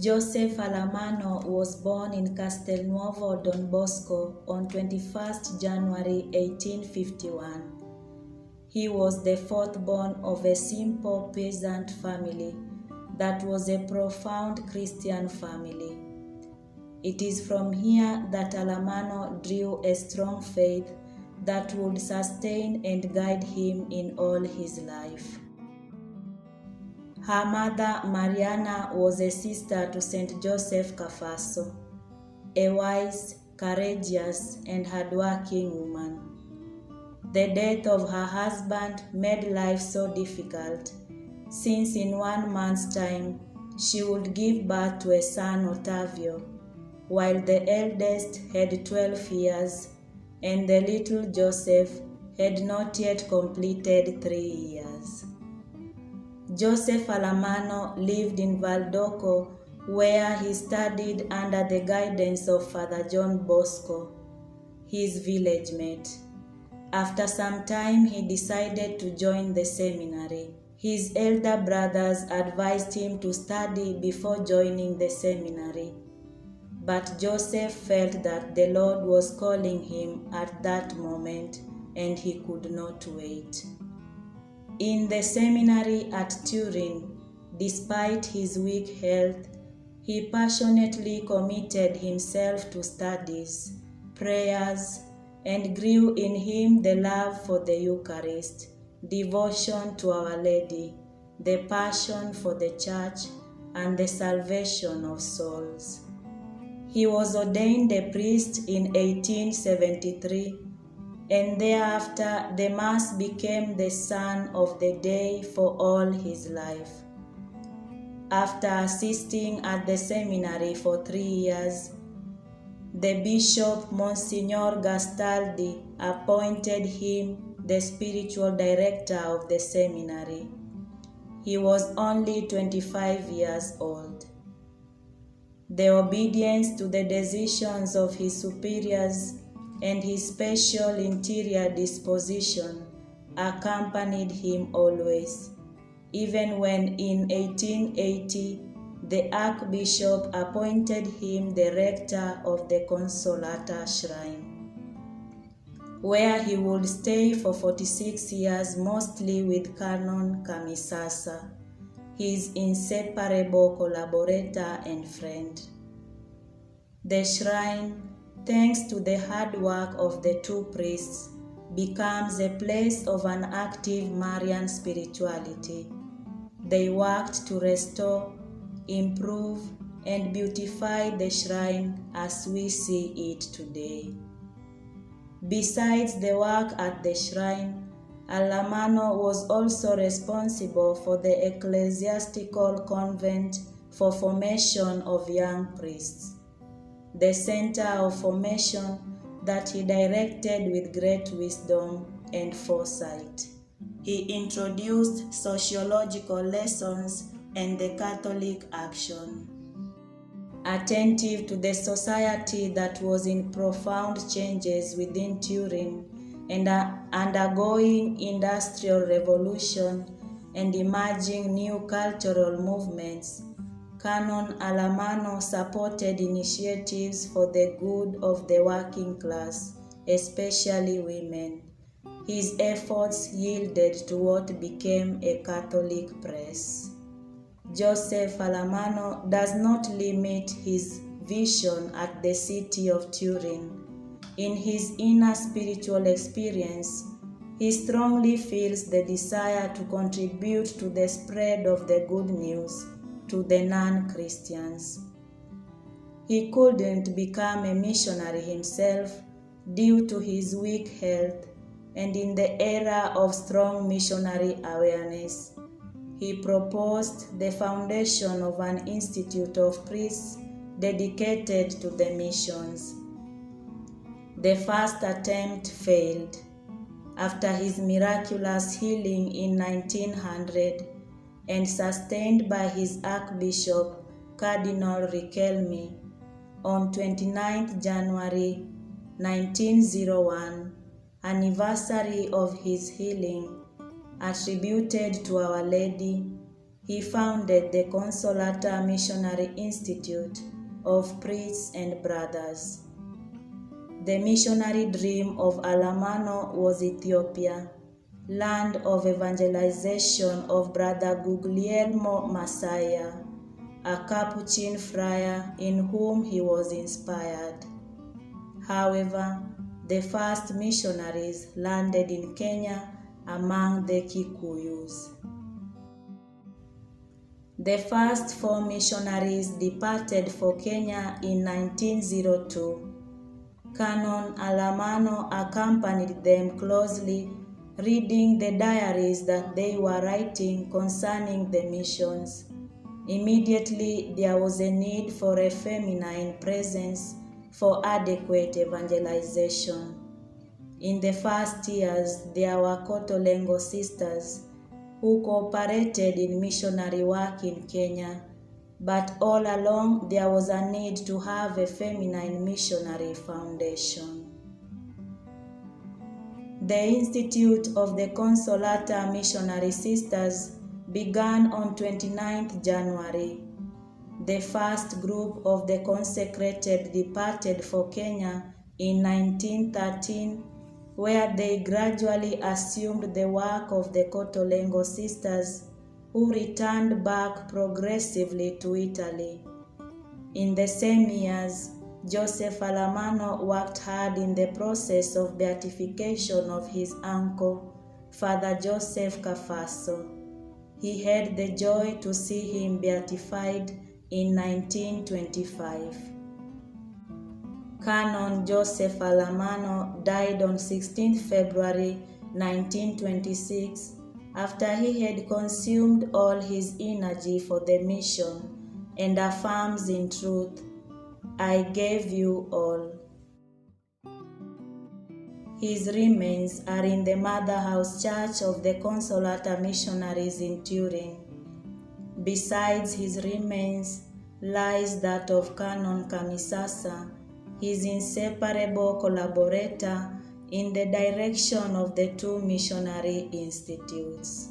Joseph Allamano was born in Castelnuovo Don Bosco on 21st January 1851. He was the fourth born of a simple peasant family that was a profound Christian family. It is from here that Allamano drew a strong faith that would sustain and guide him in all his life. Her mother, Mariana, was a sister to St. Joseph Cafasso, a wise, courageous, and hardworking woman. The death of her husband made life so difficult, since in 1 month's time she would give birth to a son, Ottavio, while the eldest had 12 years and the little Joseph had not yet completed 3 years. Joseph Allamano lived in Valdoco, where he studied under the guidance of Father Don Bosco, his village mate. After some time, he decided to join the seminary. His elder brothers advised him to study before joining the seminary, but Joseph felt that the Lord was calling him at that moment and he could not wait. In the seminary at Turin, despite his weak health, he passionately committed himself to studies, prayers, and grew in him the love for the Eucharist, devotion to Our Lady, the passion for the Church, and the salvation of souls. He was ordained a priest in 1873, and thereafter the Mass became the sun of the day for all his life. After assisting at the seminary for 3 years, the Bishop Monsignor Gastaldi appointed him the spiritual director of the seminary. He was only 25 years old. The obedience to the decisions of his superiors and his special interior disposition accompanied him always, even when in 1880 the Archbishop appointed him the rector of the Consolata shrine, where he would stay for 46 years, mostly with Canon Camisasa, his inseparable collaborator and friend. The shrine, thanks to the hard work of the 2 priests, becomes a place of an active Marian spirituality. They worked to restore, improve, and beautify the shrine as we see it today. Besides the work at the shrine, Allamano was also responsible for the ecclesiastical convent for formation of young priests, the center of formation that he directed with great wisdom and foresight. He introduced sociological lessons and the Catholic action. Attentive to the society that was in profound changes within Turin and undergoing industrial revolution and emerging new cultural movements, Canon Allamano supported initiatives for the good of the working class, especially women. His efforts yielded to what became a Catholic press. Joseph Allamano does not limit his vision at the city of Turin. In his inner spiritual experience, he strongly feels the desire to contribute to the spread of the good news to the non-Christians. He couldn't become a missionary himself due to his weak health, and in the era of strong missionary awareness, he proposed the foundation of an institute of priests dedicated to the missions. The first attempt failed. After his miraculous healing in 1900 and sustained by his Archbishop Cardinal Richelme on 29 January 1901, anniversary of his healing, attributed to Our Lady, he founded the Consolata Missionary Institute of Priests and Brothers. The missionary dream of Allamano was Ethiopia, land of evangelization of Brother Guglielmo Masaya, a Capuchin friar in whom he was inspired. However, the first missionaries landed in Kenya among the Kikuyus. The first 4 missionaries departed for Kenya in 1902. Canon Allamano accompanied them closely, reading the diaries that they were writing concerning the missions. Immediately there was a need for a feminine presence for adequate evangelization. In the first years, there were Kotolengo sisters who cooperated in missionary work in Kenya, but all along there was a need to have a feminine missionary foundation. The Institute of the Consolata Missionary Sisters began on 29th January. The first group of the consecrated departed for Kenya in 1913, where they gradually assumed the work of the Kotolengo sisters, who returned back progressively to Italy. In the same years, Joseph Allamano worked hard in the process of beatification of his uncle, Father Joseph Kafaso. He had the joy to see him beatified in 1925. Canon Joseph Allamano died on 16 February 1926 after he had consumed all his energy for the mission and affirms in truth, "I gave you all." His remains are in the Mother House Church of the Consolata Missionaries in Turin. Besides his remains lies that of Canon Kamisasa, his inseparable collaborator in the direction of the 2 missionary institutes.